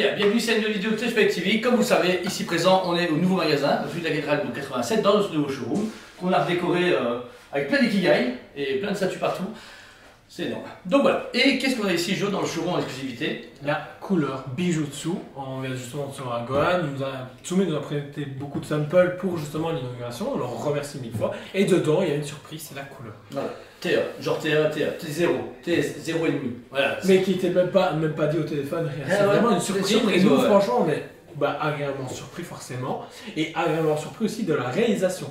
bien, bienvenue sur une nouvelle vidéo de Touchback TV. Comme vous le savez, ici présent, on est au nouveau magasin, rue de la cathédrale de 87, dans notre nouveau showroom, qu'on a redécoré avec plein d'ikigai et plein de statues partout. C'est énorme. Donc voilà. Et qu'est-ce qu'on a ici, Jo, dans le showroom en exclusivité? La couleur Bijutsu. On vient justement sur un Gohan. Tsumé nous a présenté beaucoup de samples pour justement l'inauguration. On leur remercie mille fois. Et dedans, il y a une surprise, c'est la couleur. Voilà. T1, genre T1, T0, T0,5. Voilà. Mais qui n'était même pas dit au téléphone. C'est vraiment une surprise. Et nous, franchement, on est agréablement surpris forcément. Et agréablement surpris aussi de la réalisation.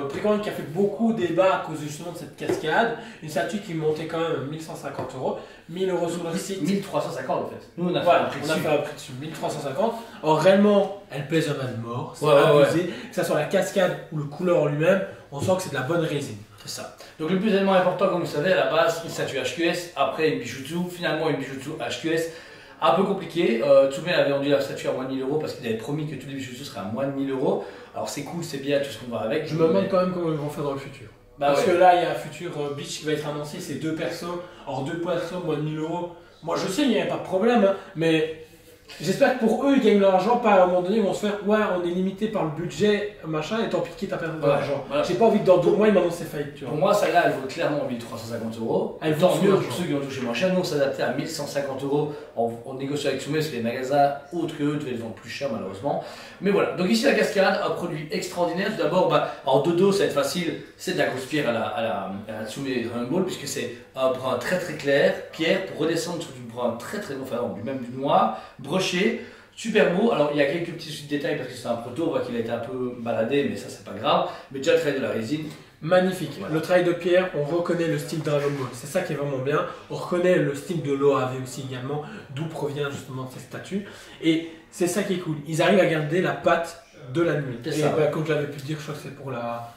Précommande qui a fait beaucoup débat à cause justement de cette cascade. Une statue qui montait quand même 1150 €. 1000 € sur le site. 1350 en fait. Nous on a fait un prix dessus. 1350. Or réellement, elle pèse un man de mort. C'est abusé. Que ce soit la cascade ou le couleur en lui-même, on sent que c'est de la bonne résine. C'est ça. Donc le plus élément important, comme vous savez, à la base, une statue HQS, après une Bijutsu, finalement une Bijutsu HQS. Un peu compliqué. Tsumé avait vendu la statue à moins de 1000 € parce qu'il avait promis que tous les Bijutsu seraient à moins de 1000 €. Alors c'est cool, c'est bien tout ce qu'on va avec. Je me demande quand même comment ils vont faire dans le futur. Parce que là, il y a un futur Bleach qui va être annoncé, c'est 2 persos. Or 2 persos, moins de 1000 €. Moi je sais, il n'y a pas de problème, hein, mais j'espère que pour eux, ils gagnent leur argent, pas à un moment donné, ils vont se faire ouais, on est limité par le budget, machin, et tant pis quitte à perdre de l'argent. Voilà. J'ai pas envie que dans 2 mois, ils m'annoncent ces faillites. Tu vois. Pour moi, celle-là, elle vaut clairement 1350 €. Elle vaut mieux pour ceux qui ont touché moins cher. Nous, on s'adaptait à 1150 € en négociant avec Tsumé parce que les magasins autres que eux devaient les vendre plus cher, malheureusement. Mais voilà. Donc, ici, la cascade, un produit extraordinaire. Tout d'abord, en dodo, ça va être facile. C'est de la grosse pierre à la Tsumé Dragon Ball, puisque c'est un brun très très clair, pierre pour redescendre sur du brun très très enfin, même du noir, broché. Super beau, alors il y a quelques petits détails parce que c'est un proto, on voit qu'il a été un peu baladé, mais ça c'est pas grave. Mais déjà le travail de la résine. Magnifique, voilà. Le travail de pierre, on reconnaît le style Dragon Ball, c'est ça qui est vraiment bien. On reconnaît le style de l'OAV aussi également, d'où provient justement ces statues. Et c'est ça qui est cool, ils arrivent à garder la patte de l'anime. Et comme je l'avais pu dire, je crois que c'est pour la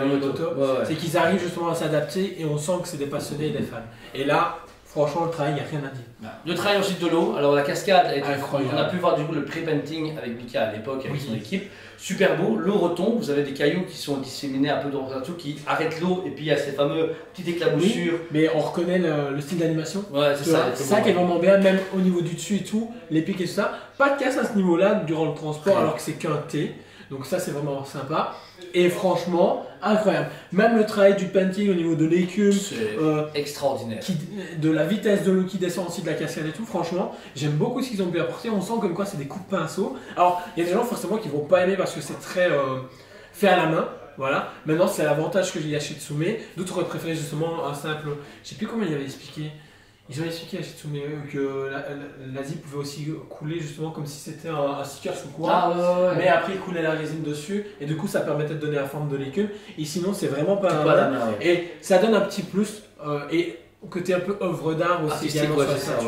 moto, c'est qu'ils arrivent justement à s'adapter et on sent que c'est des passionnés et des fans. Et là, franchement, le travail, il n'y a rien à dire. Le travail ensuite de l'eau. Alors la cascade, incroyable. On a pu voir du coup le pré-painting avec Mika à l'époque, avec son équipe. Super beau. L'eau retombe. Vous avez des cailloux qui sont disséminés un peu dans partout, qui arrêtent l'eau. Et puis il y a ces fameux petites éclaboussures. Oui, mais on reconnaît le style d'animation. Ouais, c'est ça. C'est ça qui est vraiment bien, même au niveau du dessus et tout, les pics et tout ça. Pas de casse à ce niveau-là durant le transport, alors que c'est qu'un T. Donc ça c'est vraiment sympa et franchement incroyable. Même le travail du painting au niveau de l'écume, c'est extraordinaire. De la vitesse de l'eau qui descend aussi de la cascade et tout, franchement j'aime beaucoup ce qu'ils ont pu apporter. On sent comme quoi c'est des coups de pinceau. Alors il y a des gens forcément qui vont pas aimer parce que c'est très fait à la main. Voilà. Maintenant c'est l'avantage que j'ai chez Tsumé. D'autres auraient préféré justement un simple, je sais plus comment il avait expliqué. Ils ont expliqué à Shitsumé que l'Asie pouvait aussi couler justement comme si c'était un sticker sous courant, mais après il coulait la résine dessus et du coup ça permettait de donner la forme de l'écume et sinon c'est vraiment pas un et ça donne un petit plus et côté un peu œuvre d'art aussi également sur la statue.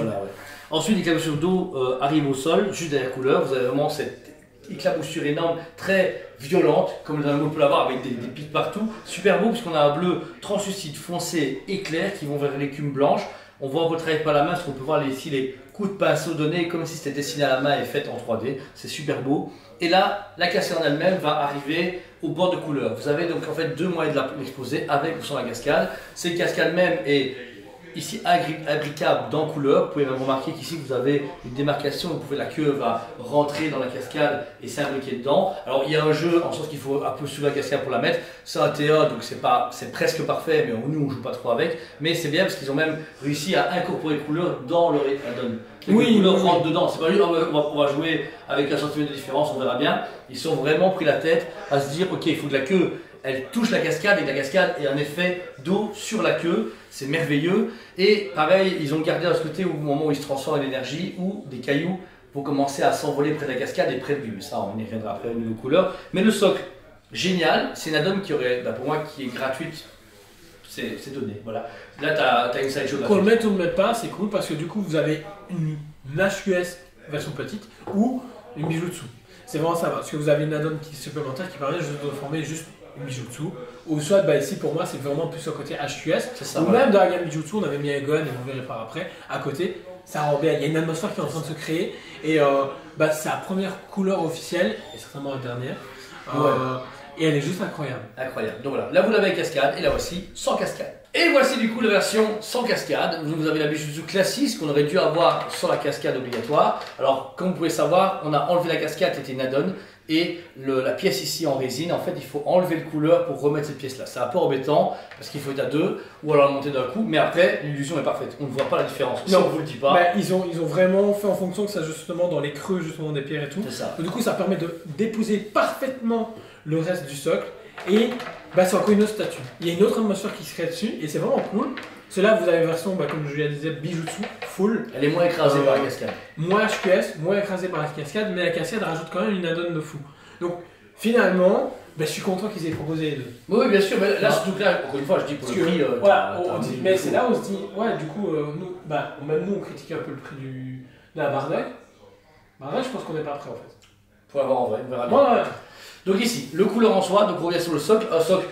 Ensuite l'éclaboussure d'eau arrive au sol, juste derrière la couleur, vous avez vraiment cette éclaboussure énorme, très violente, comme le Dragon Ball peut l'avoir avec des pics partout, super beau puisqu'on a un bleu translucide foncé et clair qui vont vers l'écume blanche. On voit un peu le travail par la main, parce qu'on peut voir ici les coups de pinceau donnés comme si c'était dessiné à la main et fait en 3D. C'est super beau. Et là, la cascade en elle-même va arriver au bord de couleur. Vous avez donc en fait 2 moyens de l'exposer avec ou sans la cascade. Cette cascade même est ici abricable dans couleur. Vous pouvez même remarquer qu'ici vous avez une démarcation. La queue va rentrer dans la cascade et s'imbriquer dedans. Alors il y a un jeu en sorte qu'il faut un peu suivre la cascade pour la mettre. C'est un TA donc c'est presque parfait, mais nous on joue pas trop avec. Mais c'est bien parce qu'ils ont même réussi à incorporer les couleurs dans leur add-on. Les couleurs rentrent dedans. C'est pas juste on va jouer avec un centimètre de différence, on verra bien. Ils sont vraiment pris la tête à se dire ok, il faut que la queue elle touche la cascade et que la cascade ait un effet d'eau sur la queue, c'est merveilleux. Et pareil, ils ont gardé à ce côté au moment où ils se transforment en énergie, où des cailloux vont commencer à s'envoler près de la cascade et près de lui. Mais ça, on y reviendra après au niveau couleur. Mais le socle, génial, c'est une add-on qui aurait, pour moi, qui est gratuite. C'est donné, voilà. Là, tu as une slideshow gratuite. Qu'on le mette ou ne le mette pas, c'est cool parce que du coup, vous avez une HQS version petite ou une Bijutsu. C'est vraiment ça, parce que vous avez une add-on qui est supplémentaire qui permet juste de former juste Bijutsu, ou soit ici pour moi c'est vraiment plus au côté HQS, ça, ou même dans la gamme Bijutsu on avait mis un Gohan et vous verrez par après, à côté, ça rend bien, il y a une atmosphère qui est en train de se créer et c'est la première couleur officielle et certainement la dernière, et elle est juste incroyable. Incroyable, donc voilà, là vous l'avez avec cascade et là voici sans cascade. Et voici du coup la version sans cascade. Vous avez la Bijutsu classique qu'on aurait dû avoir sans la cascade obligatoire. Alors comme vous pouvez savoir, on a enlevé la cascade, c'était une add-on. Et la pièce ici en résine, en fait il faut enlever le couleur pour remettre cette pièce là. C'est un peu embêtant parce qu'il faut être à deux ou alors la monter d'un coup. Mais après l'illusion est parfaite, on ne voit pas la différence. Si non, on vous le dit pas. Bah, ils ont vraiment fait en fonction que ça justement dans les creux justement des pierres et tout. C'est ça. Du coup ça permet d'épouser parfaitement le reste du socle. Et bah, c'est encore une autre statue. Il y a une autre atmosphère qui se crée dessus et c'est vraiment cool. Celle-là, vous avez la version, bah, comme je disais, Bijutsu, full. Elle est moins écrasée par la cascade. Moins HQS, moins écrasée par la cascade, mais la cascade rajoute quand même une add-on de fou. Donc finalement, bah, je suis content qu'ils aient proposé les deux. Oui, bien sûr, mais là, surtout que là, encore une fois, je dis pour le prix. Voilà, mais c'est là où on se dit, ouais, du coup, même nous, on critiquait un peu le prix de la Bardock. Bardock, je pense qu'on n'est pas prêt en fait. Faut avoir en vrai, on verra bien. Ouais. Donc ici, le couleur en soi, donc on revient sur le socle, un socle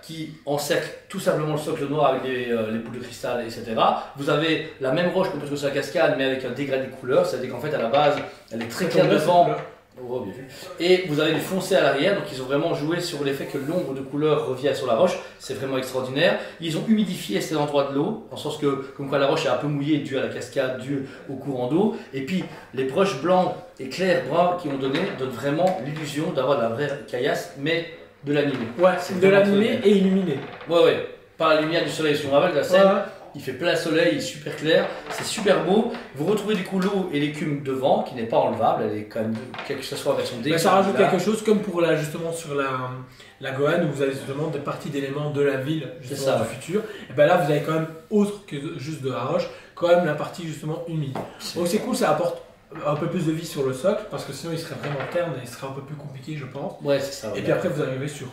qui encercle tout simplement le socle noir avec les boules de cristal, etc. Vous avez la même roche qu'on peut trouver sur la cascade, mais avec un dégradé de couleur, c'est-à-dire qu'en fait à la base, elle est très claire devant. Oh, bien vu. Et vous avez du foncé à l'arrière, donc ils ont vraiment joué sur l'effet que l'ombre de couleur revient sur la roche, c'est vraiment extraordinaire. Ils ont humidifié cet endroit de l'eau, en sens que comme quoi la roche est un peu mouillée due à la cascade, due au courant d'eau. Et puis les brushes blancs et clairs bruns qui ont donné donnent vraiment l'illusion d'avoir de la vraie caillasse, mais de l'animé. Ouais, c'est de l'animé et illuminé. Ouais, par la lumière du soleil. Si on rappelle la scène, ouais. Il fait plein soleil, il est super clair, c'est super beau. Vous retrouvez du coup l'eau et l'écume devant qui n'est pas enlevable, elle est quand même, quelle que ce soit la version D. Mais ça rajoute quelque chose comme pour justement sur la Gohan où vous avez justement des parties d'éléments de la ville justement, du futur. Et ben là vous avez quand même autre que juste de la roche, quand même la partie justement humide. Donc c'est cool, ça apporte un peu plus de vie sur le socle parce que sinon il serait vraiment terne et il serait un peu plus compliqué je pense. Ouais c'est ça. Et puis après vous arrivez sur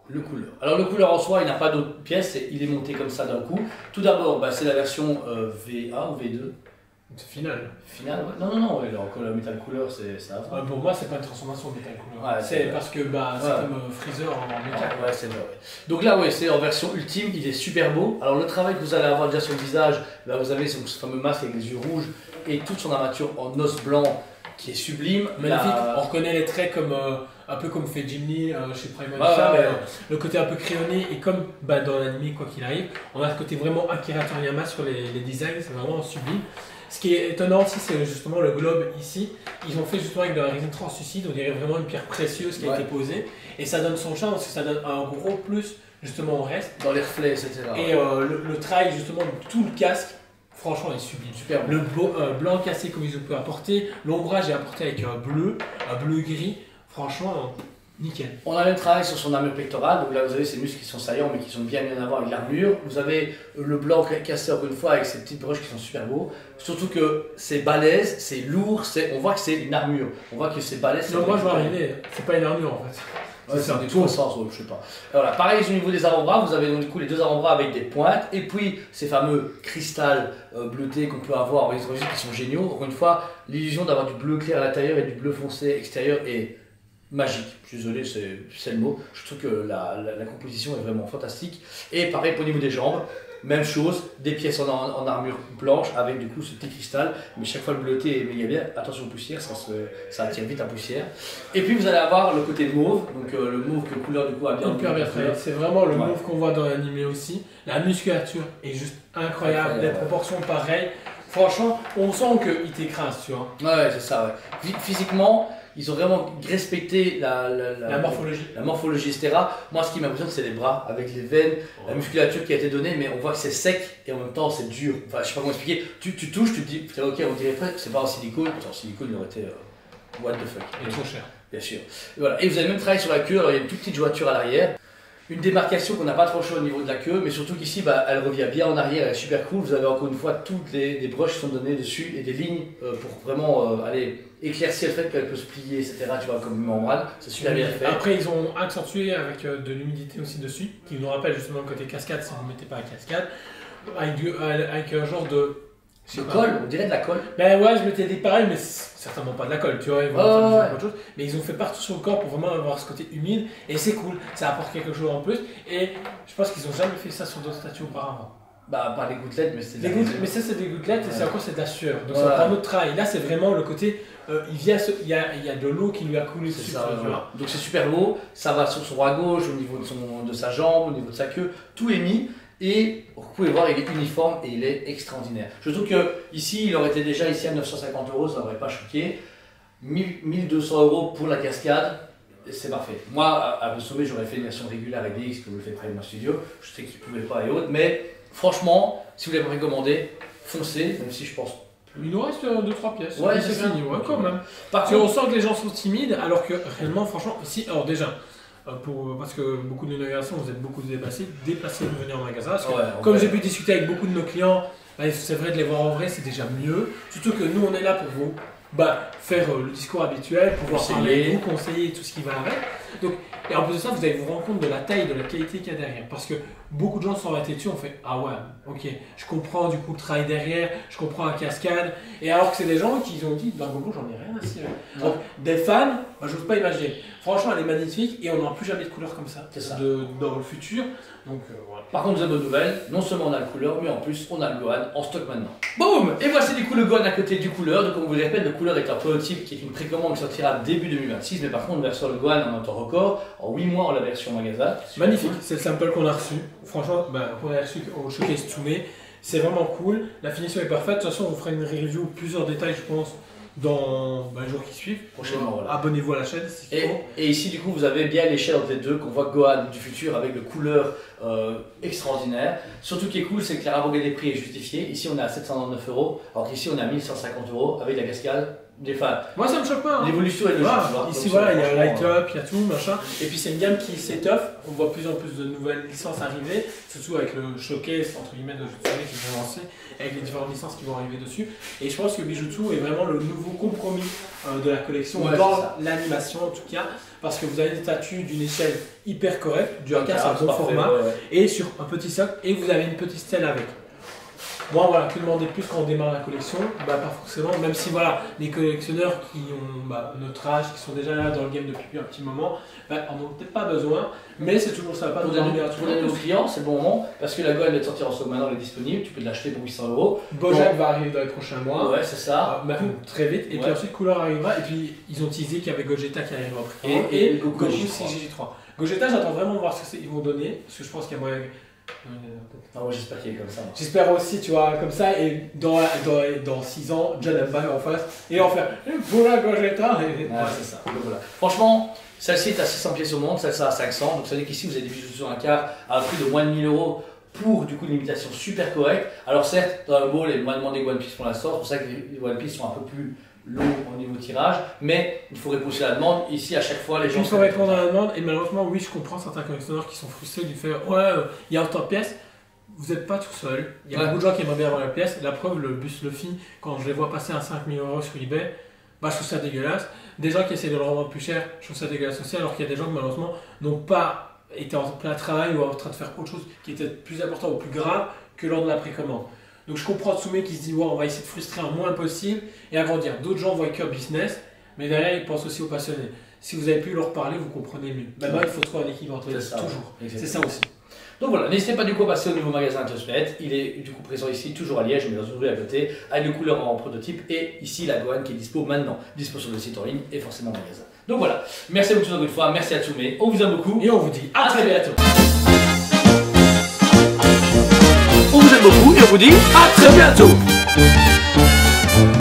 le couleur. Alors le couleur en soi, il n'a pas d'autres pièces, il est monté comme ça d'un coup. Tout d'abord, c'est la version V1 ou V2. C'est final. Final, ouais. Non, ouais, alors, le métal couleur, c'est avant. Pour moi, c'est pas une transformation de métal couleur. Ouais, c'est parce que c'est comme Freezer en métal. Ouais, c'est vrai. Ouais. Donc là, ouais, c'est en version ultime, il est super beau. Alors le travail que vous allez avoir déjà sur le visage, là vous avez ce fameux masque avec les yeux rouges et toute son armature en os blanc qui est sublime. Magnifique. On reconnaît les traits comme un peu comme fait Jim Lee chez Primal, le côté un peu crayonné et comme dans l'anime quoi qu'il arrive, on a ce côté vraiment Akira Toriyama sur les designs, c'est vraiment sublime. Ce qui est étonnant aussi, c'est justement le globe ici. Ils ont fait justement avec de la résine translucide, on dirait vraiment une pierre précieuse qui a été posée. Et ça donne son charme parce que ça donne un gros plus justement au reste. Dans les reflets, etc. Et le travail justement de tout le casque, franchement, il est sublime. Super. Le blanc cassé comme ils ont pu apporter, l'ombrage est apporté avec un bleu gris. Franchement, nickel. On a même travail sur son armure pectorale, donc là vous avez ces muscles qui sont saillants mais qui sont bien en avant avec l'armure. Vous avez le blanc cassé encore une fois avec ces petites broches qui sont super beaux. Surtout que c'est balèze, c'est lourd, on voit que c'est une armure. On voit que c'est balèze. Non, moi je vais arriver, c'est pas une armure en fait. Ouais, c'est un tout sens, je sais pas. Voilà, pareil au niveau des avant-bras, vous avez donc du coup les deux avant-bras avec des pointes et puis ces fameux cristals bleutés qu'on peut avoir en hydrogène qui sont géniaux. Encore une fois, l'illusion d'avoir du bleu clair à l'intérieur et du bleu foncé extérieur est magique. Je suis désolé, c'est le mot. Je trouve que la composition est vraiment fantastique. Et pareil au niveau des jambes, même chose, des pièces en armure blanche avec du coup ce petit cristal, mais chaque fois le bleuté est méga bien. Attention aux poussières, ça attire vite la poussière. Et puis vous allez avoir le côté mauve, donc le mauve que couleur du coup a bien. Hyper bien fait. C'est vraiment le mauve qu'on voit dans l'anime aussi. La musculature est juste incroyable, les proportions pareilles. Franchement, on sent qu'il t'écrase, tu vois. Ouais, c'est ça. Ouais. Physiquement, ils ont vraiment respecté la morphologie, etc. Moi, ce qui m'impressionne, c'est les bras, avec les veines, la musculature qui a été donnée, mais on voit que c'est sec et en même temps c'est dur. Enfin, je sais pas comment expliquer. Tu touches, tu te dis, ok, on dirait presque, c'est pas en silicone. En silicone, il aurait été what the fuck. Il est trop cher. Bien sûr. Et voilà. Et vous avez même travaillé sur la queue. Alors, il y a une toute petite jointure à l'arrière. Une démarcation qu'on n'a pas trop chaud au niveau de la queue, mais surtout qu'ici, elle revient bien en arrière, elle est super cool. Vous avez encore une fois toutes les brushes qui sont données dessus et des lignes pour vraiment aller éclaircir le fait qu'elle peut se plier, etc. Tu vois, comme une membrane, c'est super bien fait. Après, ils ont accentué avec de l'humidité aussi dessus, qui nous rappelle justement le côté cascade si vous ne mettez pas la cascade, avec un genre de. De colle, on dirait de la colle. Ben ouais, je m'étais dit pareil, mais certainement pas de la colle, tu vois, ils vont faire autre chose. Mais ils ont fait partout sur le corps pour vraiment avoir ce côté humide, et c'est cool, ça apporte quelque chose en plus. Et je pense qu'ils ont jamais fait ça sur d'autres statues auparavant. Pas les gouttelettes, mais c'est mais ça c'est des gouttelettes et c'est encore c'est de la sueur. Donc c'est un autre travail. Là c'est vraiment le côté, il y a de l'eau qui lui a coulé dessus. Ça, donc c'est super beau, ça va sur son bras gauche, au niveau de sa jambe, au niveau de sa queue, tout est mis. Et vous pouvez voir, il est uniforme et il est extraordinaire. Je trouve que ici, il aurait été déjà ici à 950 €, ça n'aurait pas choqué. 1200 € pour la cascade, c'est parfait. Moi, à le sommet, j'aurais fait une version régulière avec DX que vous le faites près de ma studio. Je sais qu'ils ne pouvaient pas et autres, mais franchement, si vous l'avez précommandé, foncez, même si je pense. Il nous reste 2-3 pièces. Ouais, c'est fini, ouais, quand même. Parce qu'on sent que les gens sont timides, alors que réellement, franchement, si. Alors, déjà. Parce que beaucoup de nos générations, vous êtes beaucoup déplacés de venir en magasin. Parce que, comme j'ai pu discuter avec beaucoup de nos clients, c'est vrai de les voir en vrai, c'est déjà mieux. Surtout que nous, on est là pour vous faire le discours habituel, pouvoir parler, vous conseiller tout ce qui va avec. Donc, et en plus de ça, vous allez vous rendre compte de la taille, de la qualité qu'il y a derrière. Parce que beaucoup de gens sont arrêtés dessus, on fait ah ouais, ok, je comprends du coup le travail derrière, je comprends la cascade. Et alors que c'est des gens qui ont dit bah Gogo, j'en ai rien à cirer. Donc, des fans, je n'ose pas imaginer. Franchement, elle est magnifique et on n'aura plus jamais de couleur comme ça, dans le futur. Donc, voilà. Par contre, une bonne nouvelle, non seulement on a le couleur, mais en plus on a le Gohan en stock maintenant. Boum! Et voici du coup le Gohan à côté du couleur. Donc, on vous le répète, le couleur est un prototype qui est une précommande qui sortira début 2026. Mais par contre, on va sur le Gohan en un temps record. En 8 mois, on la version magasin. Magnifique, c'est le sample qu'on a reçu. Franchement, qu'on a reçu au Showcase Tsume. C'est vraiment cool. La finition est parfaite. De toute façon, on vous fera une review, plusieurs détails, je pense, dans les jours qui suivent. Prochainement, voilà. Abonnez-vous à la chaîne si et ici, du coup, vous avez bien l'échelle entre les deux, qu'on voit Gohan du futur avec le couleur extraordinaire. Surtout, ce qui est cool, c'est que la rabot des prix est justifiée. Ici, on est à 799 €, alors qu'ici, on est à 1150 € avec la cascade. Moi ça me choque pas. L'évolution est logique. Ici voilà, il y a light up, il y a tout, machin. Et puis c'est une gamme qui s'étoffe. On voit plus en plus de nouvelles licences arriver, surtout avec le showcase entre guillemets de Jutsu qui vont lancer, avec les différentes licences qui vont arriver dessus. Et je pense que Bijutsu est vraiment le nouveau compromis de la collection dans l'animation en tout cas, parce que vous avez des statues d'une échelle hyper correcte, du A4 c'est un bon format, et sur un petit socle, et vous avez une petite stèle avec. Moi, voilà, que demander de plus quand on démarre la collection? Pas forcément, même si voilà, les collectionneurs qui ont notre âge, qui sont déjà là dans le game depuis un petit moment, en ont peut-être pas besoin, mais c'est toujours sympa de donner à tous nos clients, c'est le bon moment, parce que la Gohan vient de sortir en stock maintenant, elle est disponible, tu peux l'acheter pour 800 €. Bojack va arriver dans les prochains mois. Ouais, c'est ça. Très vite, et puis ensuite Couleur arrivera, et puis ils ont teasé qu'il y avait Gogeta qui arrivera après. Et Goku CGG3. Gogeta, j'attends vraiment de voir ce qu'ils vont donner, parce que je pense qu'il y a moyen. Moi j'espère qu'il est comme ça. J'espère aussi, tu vois, comme ça, et dans 6 ans, John Empire en face, et on fait voilà Gogeta. C'est ça. Donc, voilà. Franchement, celle-ci est à 600 pièces au monde, celle-ci à 500. Donc ça veut dire qu'ici vous avez des bijoux sur un quart à un prix de moins de 1000 € pour du coup une limitation super correcte. Alors certes, dans le ball, il est moins demandé que One Piece pour l'instant, c'est pour ça que les One Piece sont un peu plus lourd au niveau tirage, mais il faut répondre à la demande. Ici, à chaque fois, les gens. Il faut répondre à la demande, et malheureusement, oui, je comprends certains collectionneurs qui sont frustrés du fait il y a autant de pièces. Vous n'êtes pas tout seul. Il y a beaucoup de gens qui aimeraient bien avoir la pièce. La preuve, le bus Luffy, quand je les vois passer à 5000 € sur eBay, je trouve ça dégueulasse. Des gens qui essaient de le revendre plus cher, je trouve ça dégueulasse aussi, alors qu'il y a des gens qui, malheureusement, n'ont pas été en plein travail ou en train de faire autre chose qui était plus important ou plus grave que lors de la précommande. Donc je comprends Tsume qui se dit on va essayer de frustrer un moins possible et agrandir. D'autres gens voient que business, mais derrière ils pensent aussi aux passionnés. Si vous avez pu leur parler, vous comprenez mieux. Maintenant il faut trouver un équilibre entre les deux, toujours. C'est ça aussi. Donc voilà, n'hésitez pas du coup à passer au nouveau magasin Tosmet. Il est du coup présent ici, toujours à Liège, mais dans une rue à côté, avec le couleur en prototype. Et ici la Gohan qui est dispo maintenant, dispo sur le site en ligne et forcément au magasin. Donc voilà, merci à vous tous encore une fois, merci à Tsume, on vous aime beaucoup et on vous dit à très bientôt. On vous aime beaucoup et on vous dit à très bientôt.